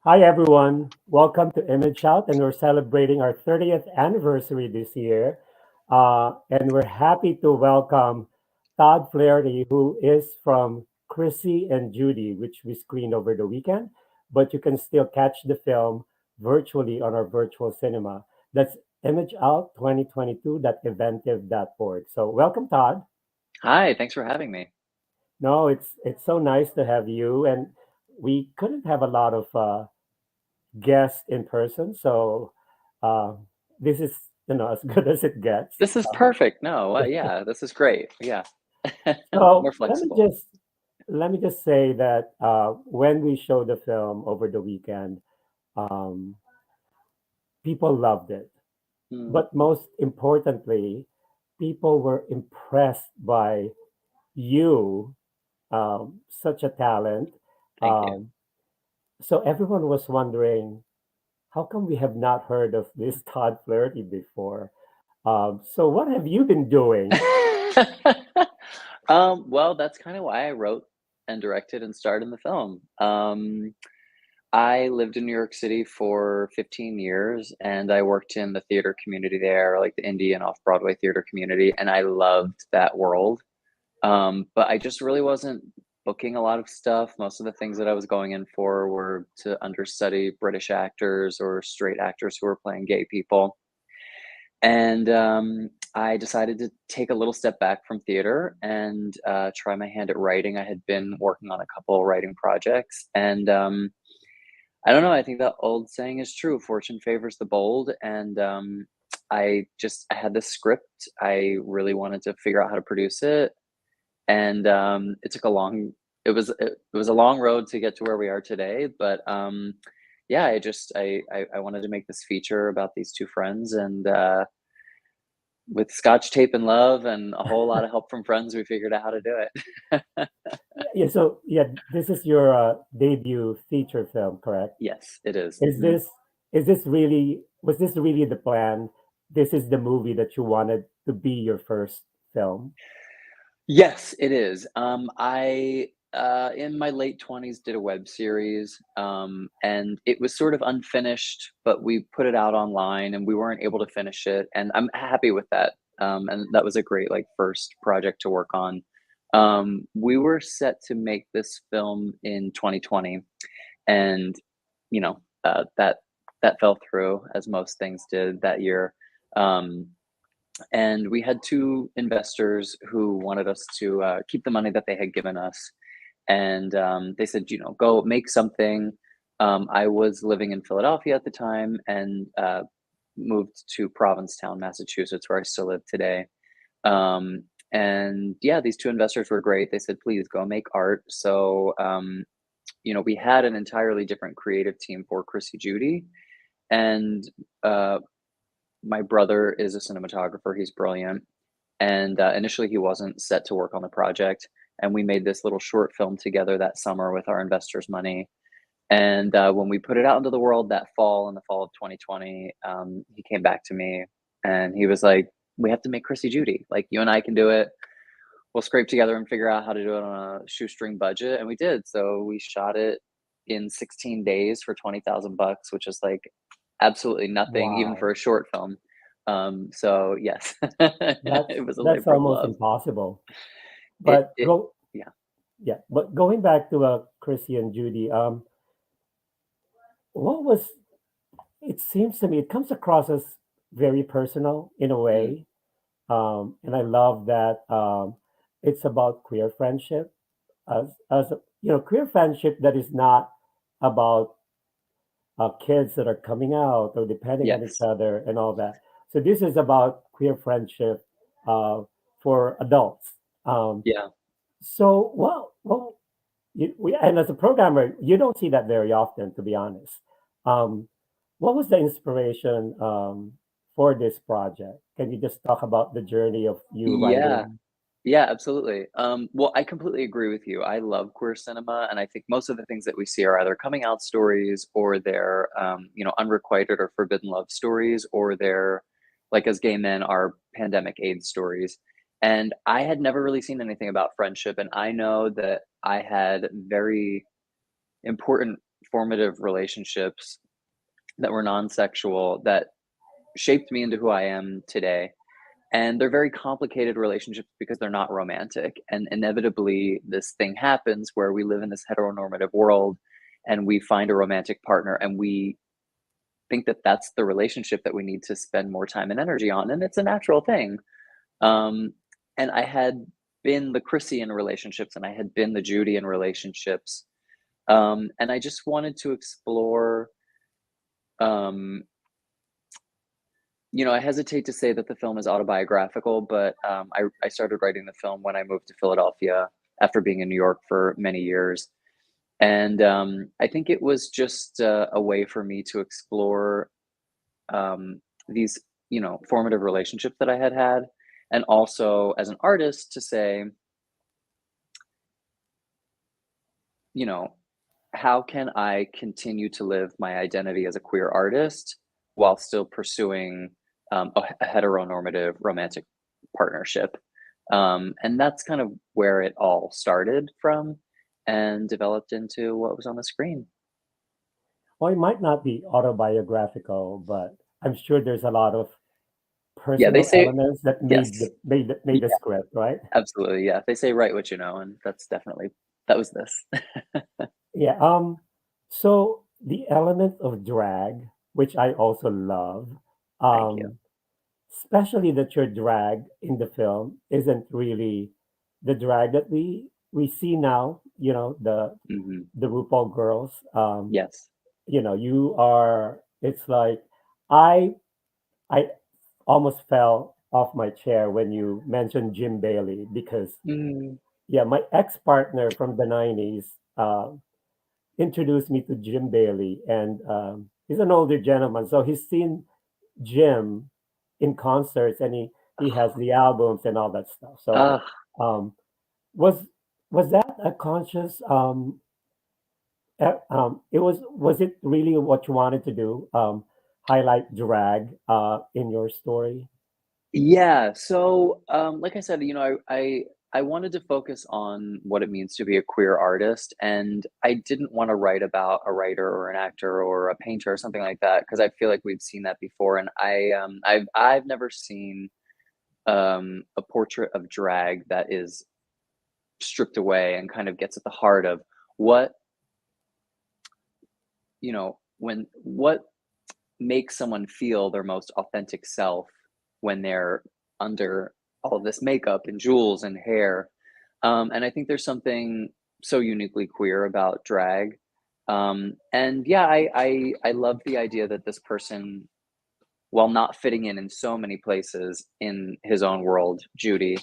Hi, everyone. Welcome to ImageOut, and we're celebrating our 30th anniversary this year. And we're happy to welcome Todd Flaherty, who is from Chrissy and Judy, which we screened over the weekend, but you can still catch the film virtually on our virtual cinema. That's imageout2022.eventive.org. So welcome, Todd. Hi, thanks for having me. No, it's so nice to have you, and we couldn't have a lot of guest in person. So uh, this is as good as it gets. This is perfect. No, yeah, this is great. Yeah. More So flexible. let me just say that when we showed the film over the weekend, um, people loved it. Mm, But most importantly, people were impressed by you, such a talent. thank you. Um, so everyone was wondering, how come we have not heard of this Todd Flaherty before? So what have you been doing? Well, that's kind of why I wrote and directed and starred in the film. I lived in New York City for 15 years and I worked in the theater community there, like the indie and off-Broadway theater community, and I loved that world. But I just really wasn't booking a lot of stuff. Most of the things that I was going in for were to understudy British actors or straight actors who were playing gay people. And I decided to take a little step back from theater and try my hand at writing. I had been working on a couple writing projects, and I don't know. I think that old saying is true: "Fortune favors the bold." And I had this script. I really wanted to figure out how to produce it, and it was a long road to get to where we are today, but yeah, I wanted to make this feature about these two friends, and with scotch tape and love and a whole lot of help from friends, we figured out how to do it. Yeah, so yeah, this is your debut feature film, correct? Yes, it is. Is this is this really was this really the plan? This is the movie that you wanted to be your first film? Yes, it is. In my late 20s, did a web series, and it was sort of unfinished, but we put it out online and we weren't able to finish it. And I'm happy with that. And that was a great, like, first project to work on. We were set to make this film in 2020, and, that fell through, as most things did that year. Um, and we had two investors who wanted us to keep the money that they had given us, and they said, go make something. I was living in Philadelphia at the time, and moved to Provincetown, Massachusetts, where I still live today. And yeah, these two investors were great. They said, please go make art. So we had an entirely different creative team for Chrissy Judy, and uh, my brother is a cinematographer. He's brilliant. And initially, he wasn't set to work on the project. And we made this little short film together that summer with our investors' money. And when we put it out into the world that fall, in the fall of 2020, he came back to me and he was like, we have to make Chrissy Judy. Like, you and I can do it. We'll scrape together and figure out how to do it on a shoestring budget. And we did. So we shot it in 16 days for 20,000 bucks, which is like absolutely nothing, even for Wow, a short film. So yes, that's it was a that's labor of almost love. impossible. It But it go yeah. Yeah, but going back to Chrissy and Judy, what was it seems to me it comes across as very personal in a Mm, way. And I love that it's about queer friendship as queer friendship that is not about kids that are coming out or depending on each yes. other and all that. So this is about queer friendship uh, for adults. Um, Yeah. well, and as a programmer, you don't see that very often, to be honest. Um, what was the inspiration for this project? Can you just talk about the journey of you Yeah. writing? Yeah, absolutely. Well, I completely agree with you. I love queer cinema, and I think most of the things that we see are either coming out stories, or they're, unrequited or forbidden love stories, or they're, like, as gay men, are pandemic AIDS stories. And I had never really seen anything about friendship, and I know that I had very important formative relationships that were non-sexual that shaped me into who I am today. And they're very complicated relationships because they're not romantic. And inevitably, this thing happens where we live in this heteronormative world and we find a romantic partner and we think that that's the relationship that we need to spend more time and energy on. And it's a natural thing. Um, and I had been the Chrissy in relationships and I had been the Judy in relationships. And I just wanted to explore, um, I hesitate to say that the film is autobiographical, but I started writing the film when I moved to Philadelphia after being in New York for many years. And I think it was just a way for me to explore these, formative relationships that I had had. And also as an artist to say, you know, how can I continue to live my identity as a queer artist while still pursuing a heteronormative romantic partnership? And that's kind of where it all started from and developed into what was on the screen. Well, it might not be autobiographical, but I'm sure there's a lot of Yeah, they personal say elements that made yes. the made the Yeah, script, right? absolutely. Yeah, they say write what you know, and that's definitely that was this. Yeah. So the element of drag, which I also love, Thank you. um, especially that your drag in the film isn't really the drag that we see now. Hmm. The RuPaul girls. Yes. You are. It's like I I almost fell off my chair when you mentioned Jim Bailey because Mm. yeah, my ex partner from the '90s introduced me to Jim Bailey, and he's an older gentleman, so he's seen Jim in concerts, and he has the albums and all that stuff. So Uh, um, was was that a conscious? Was it really what you wanted to do? Highlight drag in your story? Yeah. So, like I said, I wanted to focus on what it means to be a queer artist, and I didn't want to write about a writer or an actor or a painter or something like that because I feel like we've seen that before, and I've never seen a portrait of drag that is stripped away and kind of gets at the heart of what when what makes someone feel their most authentic self when they're under all of this makeup and jewels and hair. And I think there's something so uniquely queer about drag. And yeah, I love the idea that this person, while not fitting in so many places in his own world, Judy,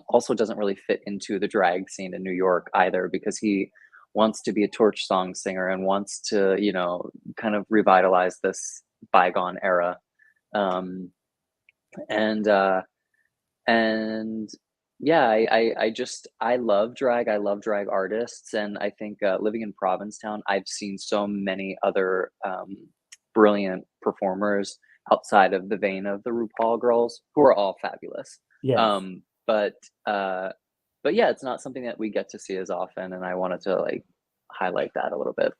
also doesn't really fit into the drag scene in New York either because he wants to be a torch song singer and wants to, kind of revitalize this bygone era. Um, and and yeah, I love drag. I love drag artists, and I think living in Provincetown, I've seen so many other brilliant performers outside of the vein of the RuPaul girls, who are all fabulous. Yes. Um, but uh, but yeah, it's not something that we get to see as often, and I wanted to like highlight that a little bit.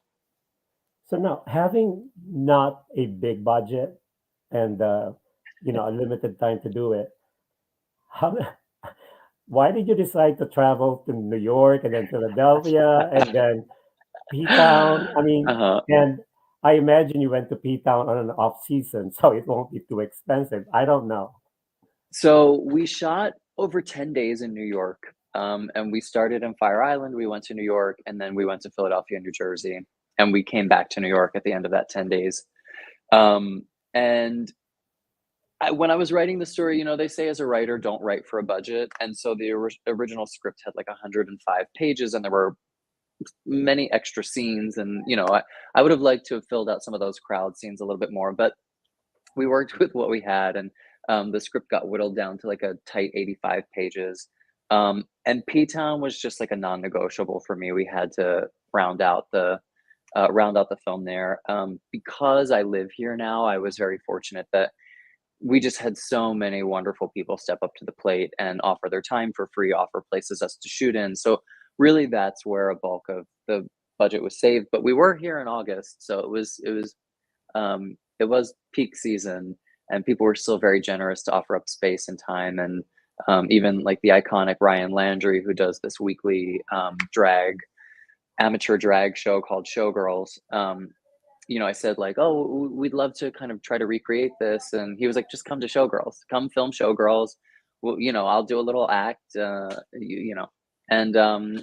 So now, having not a big budget and a limited time to do it, how, why did you decide to travel to New York and then Philadelphia and then P Town? I mean, Uh-huh. and I imagine you went to P Town on an off season, so it won't be too expensive. I don't know. So we shot over 10 days in New York. And we started in Fire Island, we went to New York, and then we went to Philadelphia, New Jersey, and we came back to New York at the end of that 10 days. And when I was writing the story, they say as a writer, don't write for a budget. And so the original script had like 105 pages, and there were many extra scenes. And, I would have liked to have filled out some of those crowd scenes a little bit more, but we worked with what we had, and the script got whittled down to like a tight 85 pages. And P Town was just like a non-negotiable for me. We had to round out the film there. Because I live here now, I was very fortunate that we just had so many wonderful people step up to the plate and offer their time for free, offer places us to shoot in. So really, that's where a bulk of the budget was saved. But we were here in August, so it was peak season, and people were still very generous to offer up space and time. And even like the iconic Ryan Landry, who does this weekly amateur drag show called Showgirls. I said like, oh, we'd love to kind of try to recreate this, and he was like, just come to Showgirls, come film Showgirls. Well, I'll do a little act, and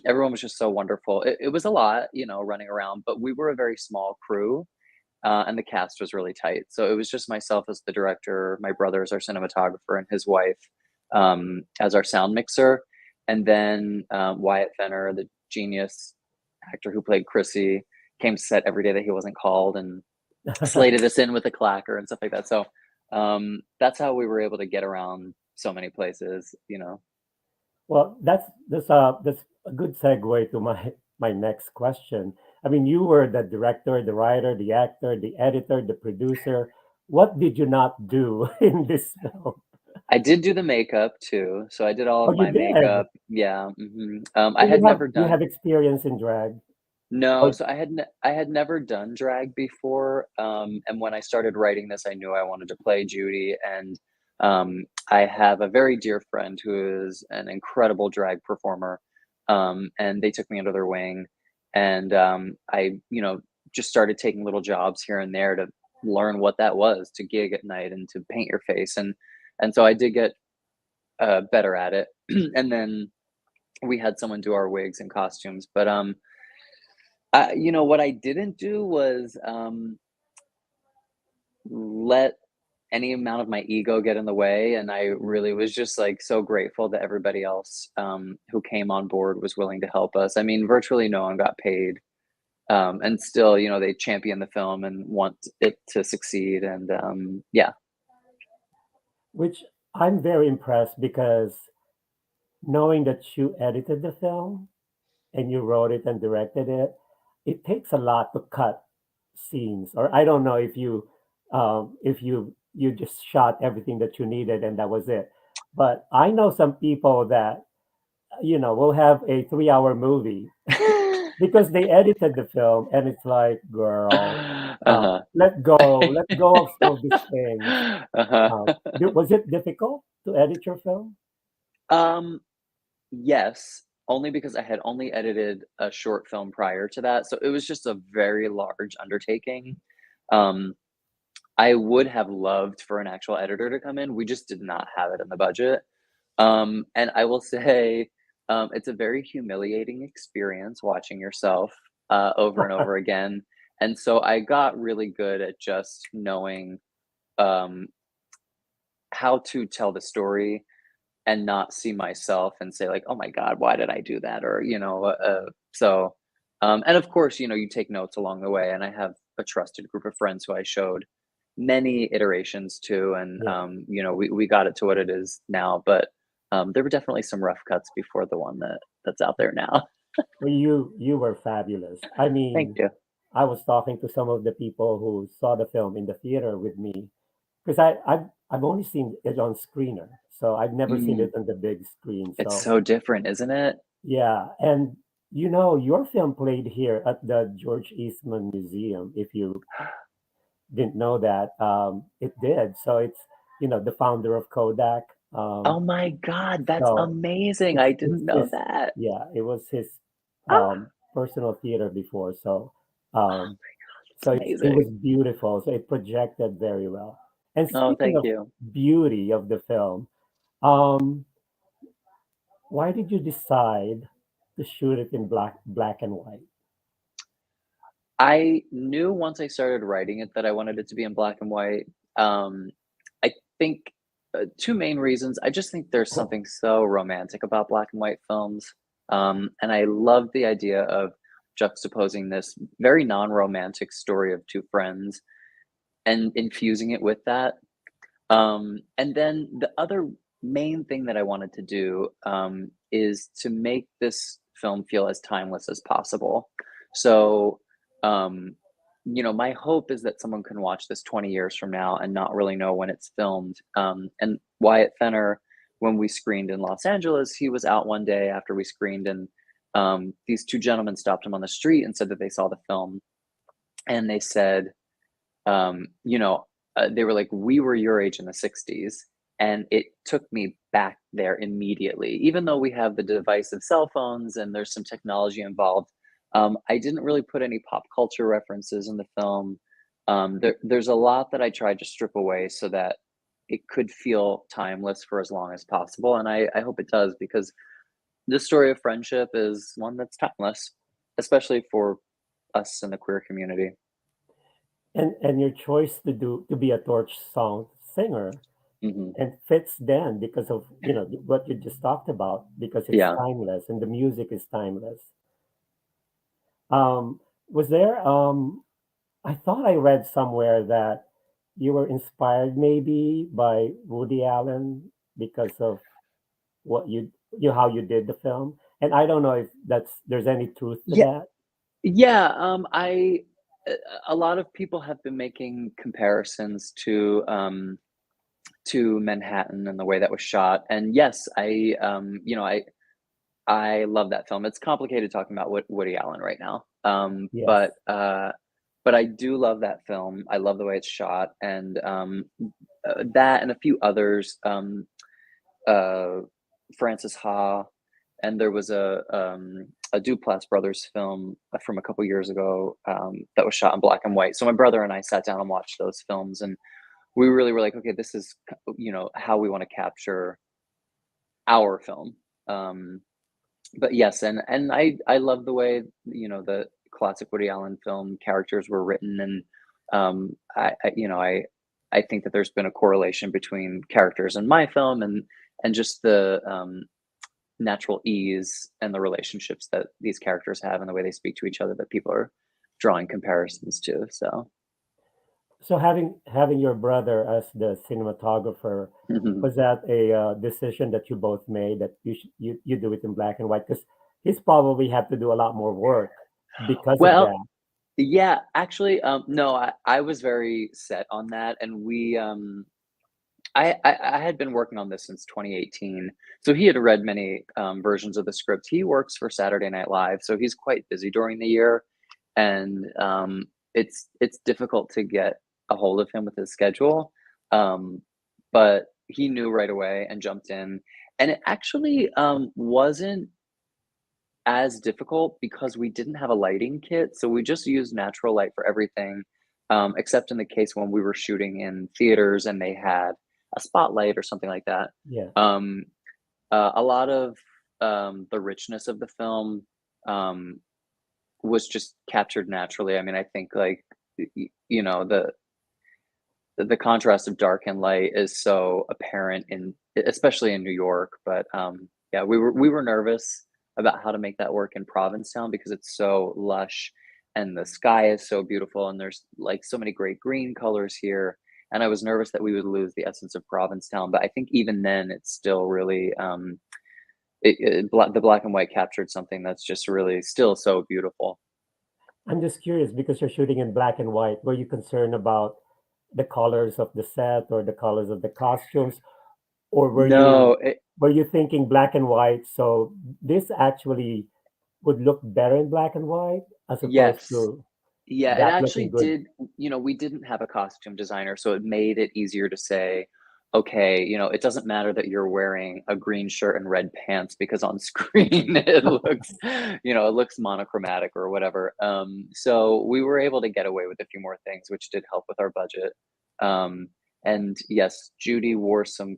everyone was just so wonderful. It was a lot, running around, but we were a very small crew, and the cast was really tight. So it was just myself as the director, my brother as our cinematographer, and his wife as our sound mixer, and then Wyatt Fenner, the genius actor who played Chrissy, came to set every day that he wasn't called and slated us in with a clacker and stuff like that. So that's how we were able to get around so many places. Well, that's a good segue to my next question. I mean, you were the director, the writer, the actor, the editor, the producer. What did you not do in this film? I did do the makeup too, so I did all Oh, of you my did. makeup. Yeah. So I had never you done. have experience in drag. No, Oh, so I had never done drag before, and when I started writing this, I knew I wanted to play Judy, and I have a very dear friend who is an incredible drag performer, and they took me under their wing, and I, just started taking little jobs here and there to learn what that was to gig at night and to paint your face, and so I did get better at it, and then we had someone do our wigs and costumes, but what I didn't do was, let any amount of my ego get in the way, and I really was just, like, so grateful that everybody else, who came on board was willing to help us. I mean, virtually no one got paid, and still, they champion the film and want it to succeed, and, yeah. which I'm very impressed because knowing that you edited the film and you wrote it and directed it, it takes a lot to cut scenes. Or I don't know if you just shot everything that you needed and that was it. But I know some people that will have a 3 hour movie because they edited the film and it's like, girl, Uh-huh. let go of some of these things. Uh-huh. Was it difficult to edit your film? Um Yes, only because I had only edited a short film prior to that, so it was just a very large undertaking. Um, I would have loved for an actual editor to come in, we just did not have it in the budget. And I will say, it's a very humiliating experience watching yourself, over and over again, and so I got really good at just knowing, um, how to tell the story and not see myself and say like, "Oh my god, why did I do that?" Or, and of course, you take notes along the way, and I have a trusted group of friends who I showed many iterations to, and, Yeah. we got it to what it is now, but, there were definitely some rough cuts before the one that's out there now. Well, you were fabulous. I Thank mean, you. I was talking to some of the people who saw the film in the theater with me because I've only seen it on screener, so I've never seen Mm, it on the big screen. it's So so different, isn't it? yeah, and your film played here at the George Eastman Museum. If you didn't know that, it did. So it's the founder of Kodak. Oh my god, that's So amazing, I it's didn't know his, that. yeah, it was his Ah, personal theater before. So oh um, my god, that's so it was amazing. beautiful. So it projected very well. And Oh, speaking thank of you. beauty of the film, um, why did you decide to shoot it in black and white? I knew once I started writing it that I wanted it to be in black and white. Um, I think, 2 main reasons. I just think there's something so romantic about black and white films, and I love the idea of juxtaposing this very non-romantic story of 2 friends and infusing it with that. And then the other main thing that I wanted to do, is to make this film feel as timeless as possible. So, um, my hope is that someone can watch this 20 years from now and not really know when it's filmed. And Wyatt Fenner, when we screened in Los Angeles, he was out one day after we screened, and these two gentlemen stopped him on the street and said that they saw the film, and they said, you know, they were like, we were your age in the 60s. And it took me back there immediately. Even though we have the device of cell phones and there's some technology involved, I didn't really put any pop culture references in the film. There's a lot that I tried to strip away so that it could feel timeless for as long as possible. And I hope it does, because this story of friendship is one that's timeless, especially for us in the queer community. And your choice to be a torch song singer Hmm. and fits then because of what you just talked about, because it's Yeah. timeless and the music is timeless. Was there I thought I read somewhere that you were inspired maybe by Woody Allen because of what how you did the film, and I don't know if there's any truth to Yeah. that. Yeah. I a lot of people have been making comparisons to Manhattan and the way that was shot. And yes, I love that film. It's complicated talking about Woody Allen right now. Yes. But I do love that film. I love the way it's shot, and that and a few others. Uh, Francis Ha, and there was a Duplass brothers film from a couple years ago, that was shot in black and white. So my brother and I sat down and watched those films, and we really were like, okay, this is how we want to capture our film. Um, but yes, and I love the way the classic Woody Allen film characters were written, and I think that there's been a correlation between characters in my film and just the natural ease and the relationships that these characters have and the way they speak to each other that people are drawing comparisons to. So So having your brother as the cinematographer, mhm. was that a decision that you both made, that you do it in black and white? Because he's probably had to do a lot more work because of Well, that. yeah, actually, no, I was very set on that, and I had been working on this since 2018, so he had read many versions of the script. He works for Saturday Night Live, so he's quite busy during the year, and it's difficult to get a hold of him with his schedule. Um, but he knew right away and jumped in, and it actually wasn't as difficult because we didn't have a lighting kit, so we just used natural light for everything, except in the case when we were shooting in theaters and they had a spotlight or something like that. Yeah. Um, a lot of the richness of the film um, was just captured naturally. I mean, I think like the contrast of dark and light is so apparent especially in New York. But yeah, we were nervous about how to make that work in Provincetown because it's so lush and the sky is so beautiful and there's like so many great green colors here. And I was nervous that we would lose the essence of Provincetown, but I think even then it's still really the black and white captured something that's just really still so beautiful. I'm just curious because you're shooting in black and white. Were you concerned about the colors of the set or the colors of the costumes, or No, were you thinking black and white? So this actually would look better in black and white as opposed yes. to Yeah, it that actually looking good. did. We didn't have a costume designer, so it made it easier to say, okay, it doesn't matter that you're wearing a green shirt and red pants because on screen it looks monochromatic or whatever. So we were able to get away with a few more things, which did help with our budget. Um, and yes, Judy wore some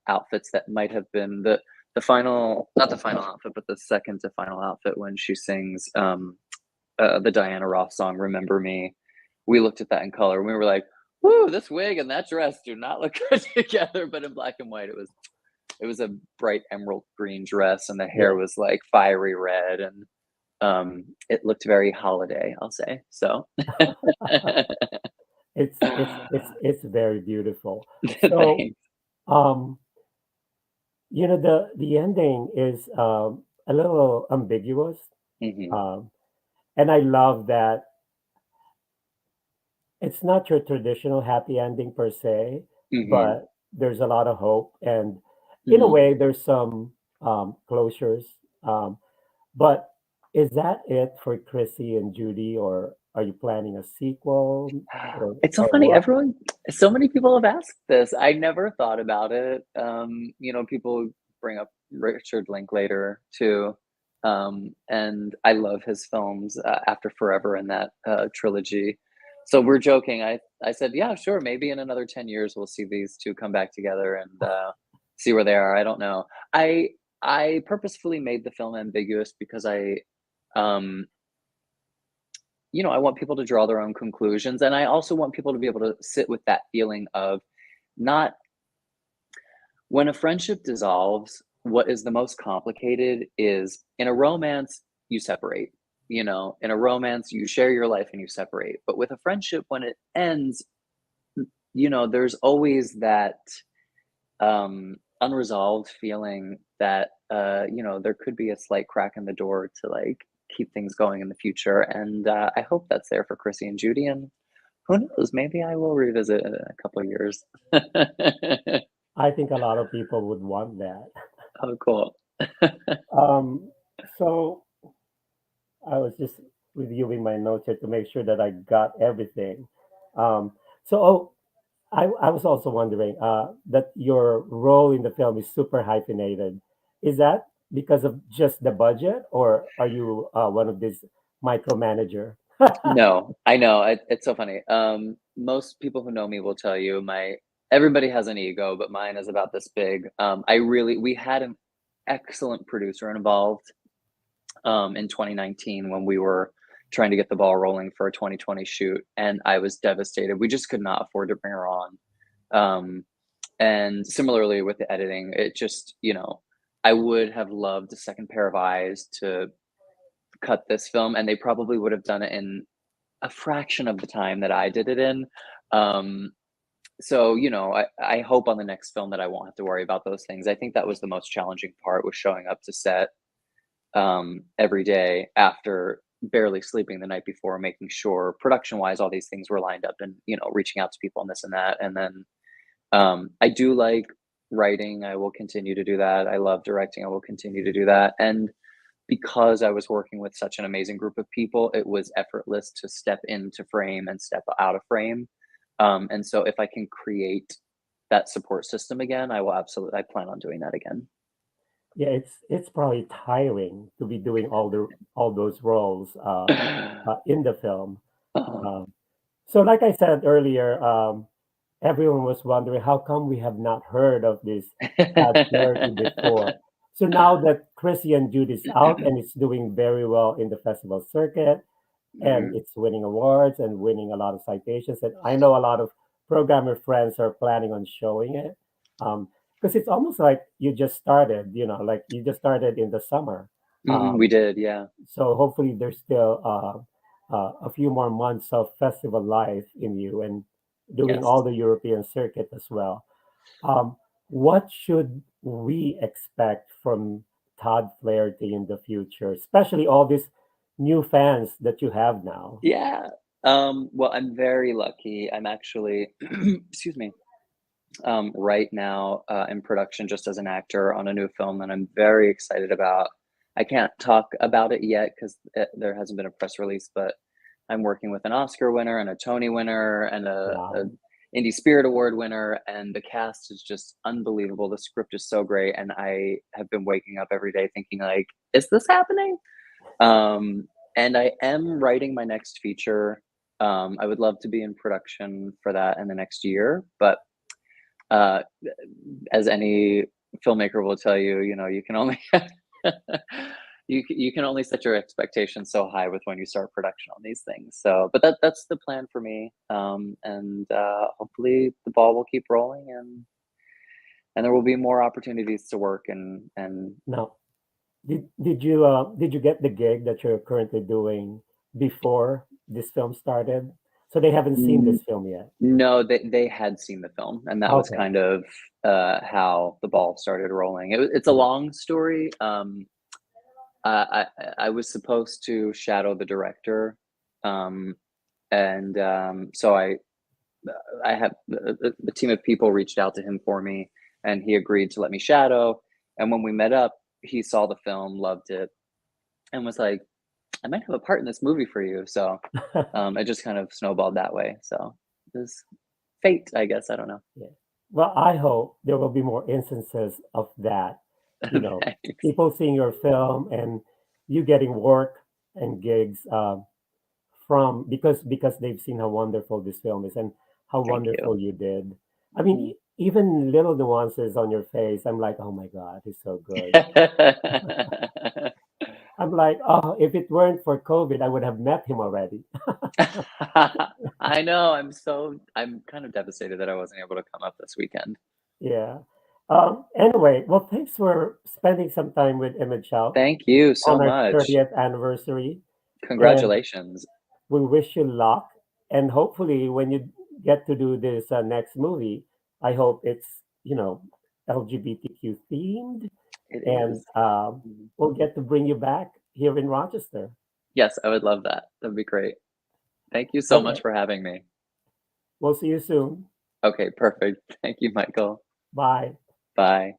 outfits that might have been the final, not the final outfit, but the second to final outfit when she sings. The Diana Ross song "Remember Me." We looked at that in color and we were like, "Woo, this wig and that dress do not look good together." But in black and white, it was a bright emerald green dress, and the hair Yeah, was like fiery red, and it looked very holiday, I'll say. So, it's very beautiful. So thanks. um, the ending is a little ambiguous, Hmm. um, and I love that it's not your traditional happy ending per se, Hmm. but there's a lot of hope, and in a Hmm. way, there's some closures. Um, but Is that it for Chrissy and Judy, or are you planning a sequel, It's so or funny. what? Everyone, so many people have asked this. I never thought about it. People bring up Richard Linklater too, and I love his films after Forever and that trilogy. So we're joking. I said, yeah, sure. Maybe in another 10 years we'll see these two come back together and see where they are. I don't know. I purposefully made the film ambiguous because um, I want people to draw their own conclusions. And I also want people to be able to sit with that feeling of not when a friendship dissolves, what is the most complicated is in a romance, you separate. In a romance, you share your life and you separate. But with a friendship, when it ends, there's always that unresolved feeling that there could be a slight crack in the door to like keep things going in the future. And I hope that's there for Chrissy and Judy. And who knows? Maybe I will revisit in a couple of years. I think a lot of people would want that. Oh, cool. Um, so I was just reviewing my notes here to make sure that I got everything. Um, so, I was also wondering that your role in the film is super hyphenated. Is that because of just the budget, or are you one of these micromanager? No, I know. It's so funny. Most people who know me will tell you everybody has an ego, but mine is about this big. We had an excellent producer involved in 2019 when we were trying to get the ball rolling for a 2020 shoot, and I was devastated. We just could not afford to bring her on. And similarly with the editing, it just, I would have loved a second pair of eyes to cut this film, and they probably would have done it in a fraction of the time that I did it in. Um, so, I hope on the next film that I won't have to worry about those things. I think that was the most challenging part, was showing up to set every day after barely sleeping the night before, making sure production wise all these things were lined up, and reaching out to people and this and that. And then I do like writing. I will continue to do that. I love directing. I will continue to do that. And because I was working with such an amazing group of people, it was effortless to step into frame and step out of frame. And so if I can create that support system again, I plan on doing that again. Yeah, it's probably tiring to be doing all those roles in the film. Uh, Um, so, like I said earlier, everyone was wondering how come we have not heard of this Todd Flaherty before. So now that Chrissy and Jude is out and it's doing very well in the festival circuit, and Mhm. it's winning awards and winning a lot of citations, and I know a lot of programmer friends are planning on showing it, because it's almost like you just started, like you just started in the summer. We Um, did, yeah. so hopefully there's still a few more months of festival life in you and doing Yes. all the European circuit as well. Um, what should we expect from Todd Flaherty in the future, especially all these new fans that you have now? Yeah. Well, I'm very lucky. I'm actually, excuse me, right now in production just as an actor on a new film that I'm very excited about. I can't talk about it yet because there hasn't been a press release, but I'm working with an Oscar winner and a Tony winner and a Wow. Indie Spirit Award winner, and the cast is just unbelievable. The script is so great, and I have been waking up every day thinking like, is this happening? Um, and I am writing my next feature. I would love to be in production for that in the next year, but uh, as any filmmaker will tell you, you can only you can only set your expectations so high with when you start production on these things. So, but that's the plan for me, and hopefully the ball will keep rolling, and there will be more opportunities to work and Now, did you get the gig that you're currently doing before this film started? So they haven't seen mm, this film yet. no, they had seen the film, and that was Okay. kind of how the ball started rolling. It's a Mhm. long story. I was supposed to shadow the director, um, and so I have the team of people reached out to him for me, and he agreed to let me shadow. And when we met up, he saw the film, loved it, and was like, I might have a part in this movie for you. So it just kind of snowballed that way. So it was fate, I guess. I don't know. Yeah. Well, I hope there will be more instances of that. You know, Thanks. people seeing your film and you getting work and gigs from because they've seen how wonderful this film is and how Thank you. wonderful you did. I mean, even little nuances on your face, I'm like, oh my God, he's so good. I'm like, oh, if it weren't for COVID, I would have met him already. I know. I'm kind of devastated that I wasn't able to come up this weekend. Yeah. Anyway, well, thanks for spending some time with Image Out Thank you so on our much. 30th anniversary. And Congratulations. we wish you luck. And hopefully, when you get to do this next movie, I hope it's, LGBTQ themed. It And is. Mhm. we'll get to bring you back here in Rochester. Yes, I would love that. That'd be great. Thank you so much Okay. for having me. We'll see you soon. Okay, perfect. Thank you, Michael. Bye. Bye.